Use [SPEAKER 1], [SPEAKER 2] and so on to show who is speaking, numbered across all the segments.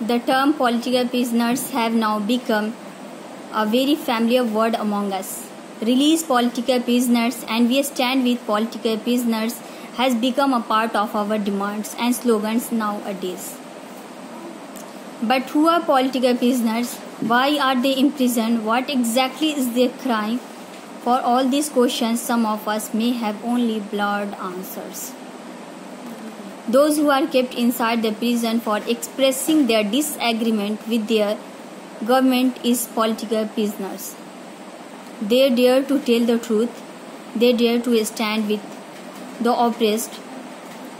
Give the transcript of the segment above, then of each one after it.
[SPEAKER 1] The term political prisoners have now become a very familiar word among us. Release political prisoners and we stand with political prisoners has become a part of our demands and slogans nowadays. But who are political prisoners? Why are they imprisoned? What exactly is their crime? For all these questions, some of us may have only blurred answers. Those who are kept inside the prison for expressing their disagreement with their government is political prisoners. They dare to tell the truth. They dare to stand with the oppressed,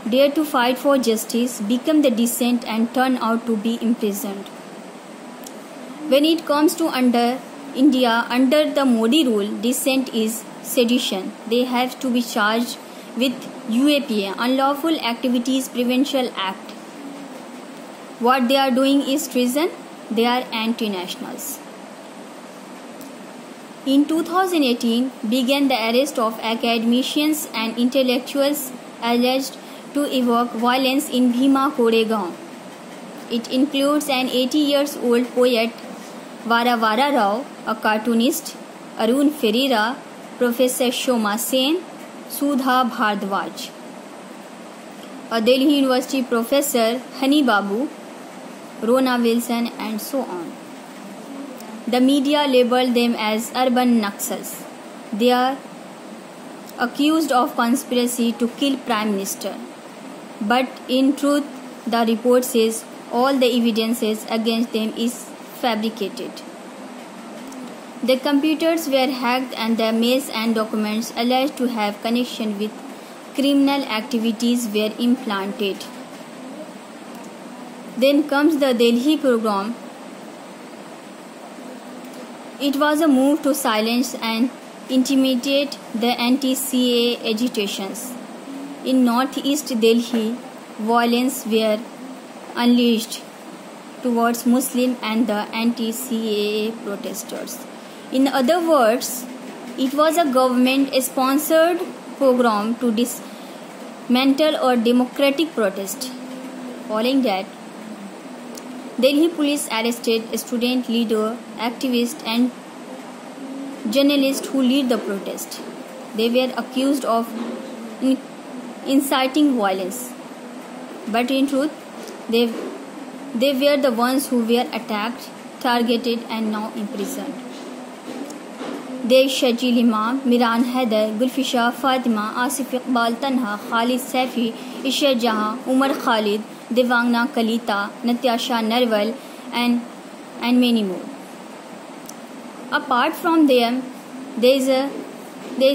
[SPEAKER 1] dare to fight for justice, become the decent and turn out to be imprisoned. When it comes to India, under the Modi rule, dissent is sedition. They have to be charged with UAPA, Unlawful Activities Prevention Act. What they are doing is treason. They are anti-nationals. In 2018, began the arrest of academicians and intellectuals alleged to evoke violence in Bhima Koregaon. It includes an 80-year-old poet, Varavara Rao, a cartoonist, Arun Ferreira, Professor Shoma Sen, Sudha Bhardwaj, a Delhi University professor, Hani Babu, Rona Wilson, and so on. The media labeled them as urban Naxals. They are accused of conspiracy to kill Prime Minister. But in truth, the report says all the evidences against them is fabricated. The computers were hacked and the mails and documents alleged to have connection with criminal activities were implanted. Then comes the Delhi program. It was a move to silence and intimidate the anti-CAA agitations. In northeast Delhi, violence were unleashed towards Muslim and the anti-CAA protesters. In other words, it was a government-sponsored program to dismantle a democratic protest. Following that, Delhi police arrested a student leader, activist and journalist who led the protest. They were accused of inciting violence. But in truth, they were the ones who were attacked, targeted and now imprisoned. They Shajil Imam, Miran Haider, Gulfisha Fatima, Asif Iqbal Tanha, Khalid Saifi, Ishaq Jahan, Umar Khalid, Devangna Kalita, Natyasha Narwal and many more. Apart from them, there is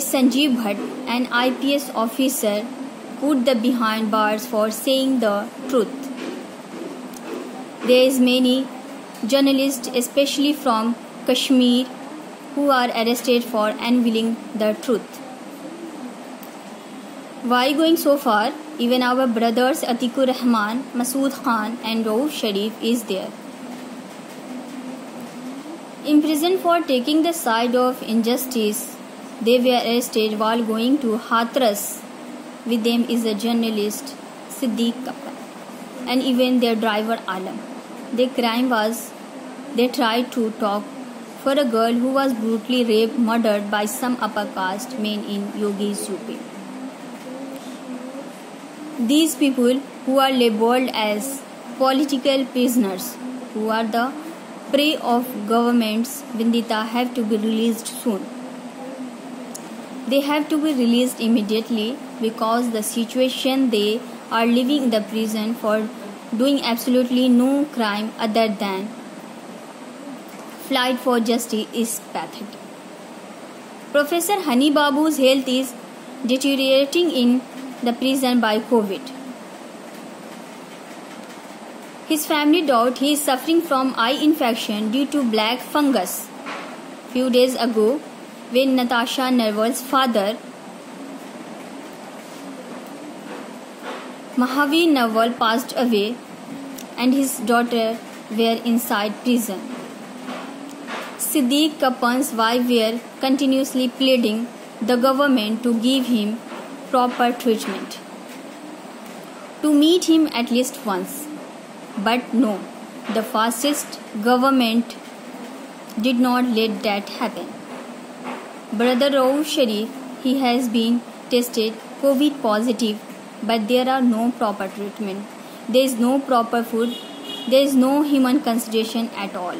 [SPEAKER 1] Sanjeev Bhatt, an IPS officer put behind bars for saying the truth. There is many journalists, especially from Kashmir, who are arrested for unveiling the truth. Why going so far? Even our brothers Atikur Rahman, Masood Khan and Rauf Sharif is there. Imprisoned for taking the side of injustice, they were arrested while going to Hathras. With them is a journalist, Siddiq Kaplan, and even their driver Alam. Their crime was they tried to talk for a girl who was brutally raped, murdered by some upper caste men in Yogi's UP. These people who are labeled as political prisoners, who are the prey of government's vendetta, have to be released soon. They have to be released immediately because the situation they are living in the prison for doing absolutely no crime other than flight for justice is pathetic. Professor Hani Babu's health is deteriorating in the prison by COVID. His family doubt he is suffering from eye infection due to black fungus. Few days ago, when Natasha Narwal's father, Mahavir Narwal, passed away and his daughter were inside prison, Siddiq Kaplan's wife were continuously pleading the government to give him proper treatment, to meet him at least once. But no, The fascist government did not let that happen. Brother Rauf Sharif, he has been tested COVID positive, but there are no proper treatment. There is no proper food. There is no human consideration at all.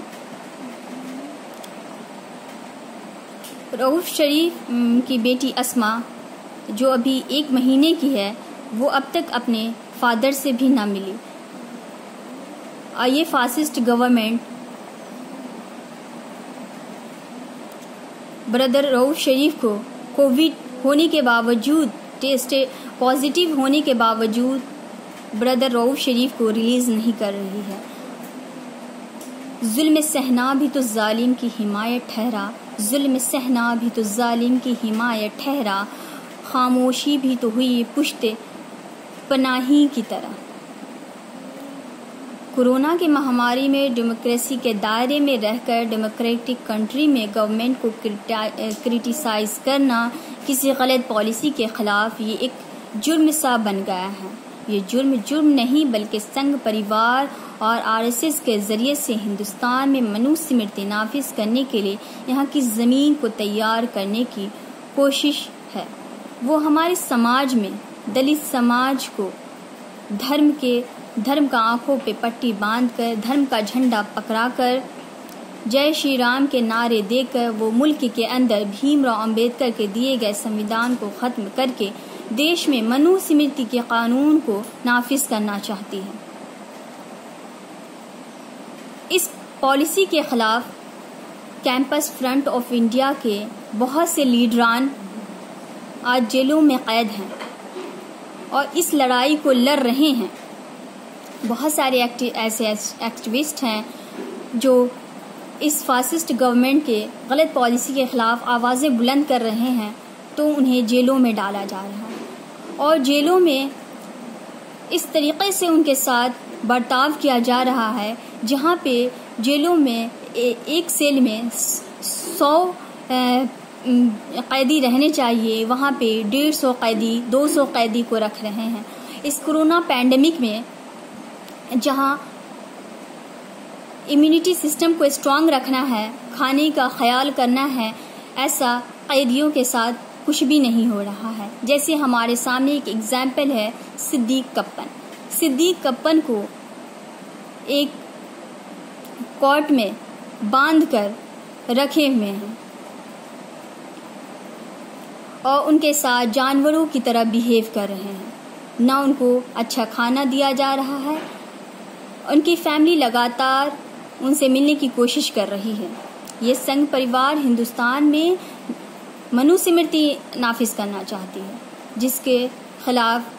[SPEAKER 1] Rauf शरीफ की बेटी अस्मा जो अभी 1 महीने की है, वो अब तक अपने फादर से भी ना मिली। ये फासिस्ट गवर्नमेंट ब्रदर रऊफ शरीफ को कोविड होने के बावजूद, टेस्ट पॉजिटिव होने के बावजूद ब्रदर रऊफ शरीफ को रिलीज नहीं कर रही है। जुल्म सहना भी तो जालिम की हिमायत ठहरा, जुल्म सहना भी तो जालिम की हिमायत ठहरा, खामोशी भी तो हुई पुश्ते पनाही की तरह। कोरोना की महामारी में डेमोक्रेसी के दायरे में रहकर डेमोक्रेटिक कंट्री में गवर्नमेंट को क्रिटिसाइज करना, किसी गलत पॉलिसी के खिलाफ, ये एक जुर्म सा बन गया है। ये जुर्म नहीं बल्कि संघ परिवार और आरएसएस के जरिए से हिंदुस्तान में मनुस्मृति नाफिज करने के लिए यहाँ की ज़मीन को तैयार करने की कोशिश है। वो हमारे समाज में दलित समाज को धर्म का आंखों पे पट्टी बांधकर, धर्म का झंडा पकड़ाकर, जय श्री राम के नारे देकर वो मुल्क के अंदर भीमराव अंबेडकर के दिए गए संविधान को खत्म करके देश में मनुस्मृति के कानून को नाफिज करना चाहती है। इस पॉलिसी के खिलाफ कैंपस फ्रंट ऑफ इंडिया के बहुत से लीडरान आज जेलों में कैद हैं और इस लड़ाई को लड़ रहे हैं। बहुत सारे ऐसे एक्टिविस्ट हैं जो इस फासिस्ट गवर्नमेंट के गलत पॉलिसी के खिलाफ आवाज़ें बुलंद कर रहे हैं, तो उन्हें जेलों में डाला जा रहा है और जेलों में इस तरीक़े से उनके साथ बर्ताव किया जा रहा है जहाँ पे जेलों में एक सेल में 100 कैदी रहने चाहिए, वहाँ पे 150 कैदी, 200 कैदी को रख रहे हैं। इस कोरोना पैंडेमिक में जहाँ इम्यूनिटी सिस्टम को स्ट्रांग रखना है, खाने का ख्याल करना है, ऐसा कैदियों के साथ कुछ भी नहीं हो रहा है। जैसे हमारे सामने एक एग्जाम्पल है सिद्दीक कप्पन को एक कोर्ट में बांध कर रखे हुए हैं और उनके साथ जानवरों की तरह बिहेव कर रहे हैं। ना उनको अच्छा खाना दिया जा रहा है, उनकी फैमिली लगातार उनसे मिलने की कोशिश कर रही है। ये संघ परिवार हिंदुस्तान में मनुस्मृति नाफिज करना चाहती है, जिसके खिलाफ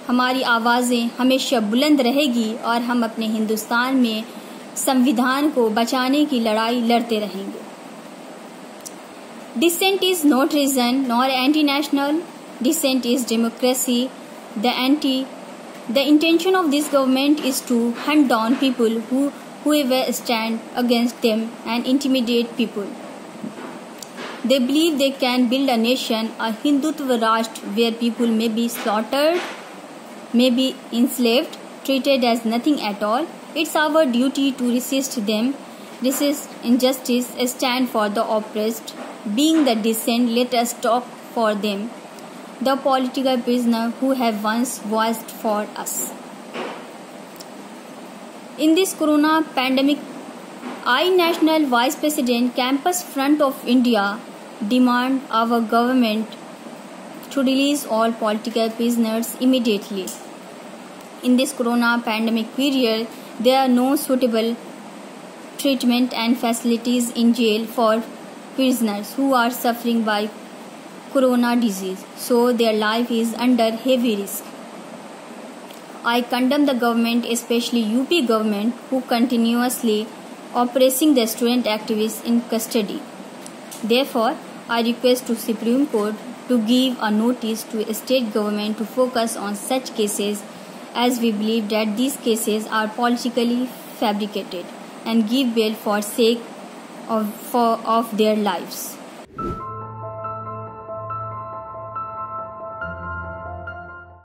[SPEAKER 1] हमारी आवाज़ें हमेशा बुलंद रहेगी और हम अपने हिंदुस्तान में संविधान को बचाने की लड़ाई लड़ते रहेंगे। Dissent is not reason nor anti-national. Dissent is democracy. The intention of this government is to hunt down people whoever stand against them and intimidate people. They believe they can build a nation, a Hindutva Rashtra, where people may be slaughtered, may be enslaved, treated as nothing at all. It's our duty to resist them, resist injustice, stand for the oppressed. Being the dissent, let us talk for them, the political prisoners who have once voiced for us. In this corona pandemic, I, National Vice President, Campus Front of India, demand our government to release all political prisoners immediately. In this corona pandemic period, there are no suitable treatment and facilities in jail for prisoners who are suffering by corona disease, so their life is under heavy risk. I condemn the government, especially UP government, who continuously oppressing the student activists in custody. Therefore, I request to Supreme Court to give a notice to state government to focus on such cases, as we believe that these cases are politically fabricated, and give bail for sake of their lives.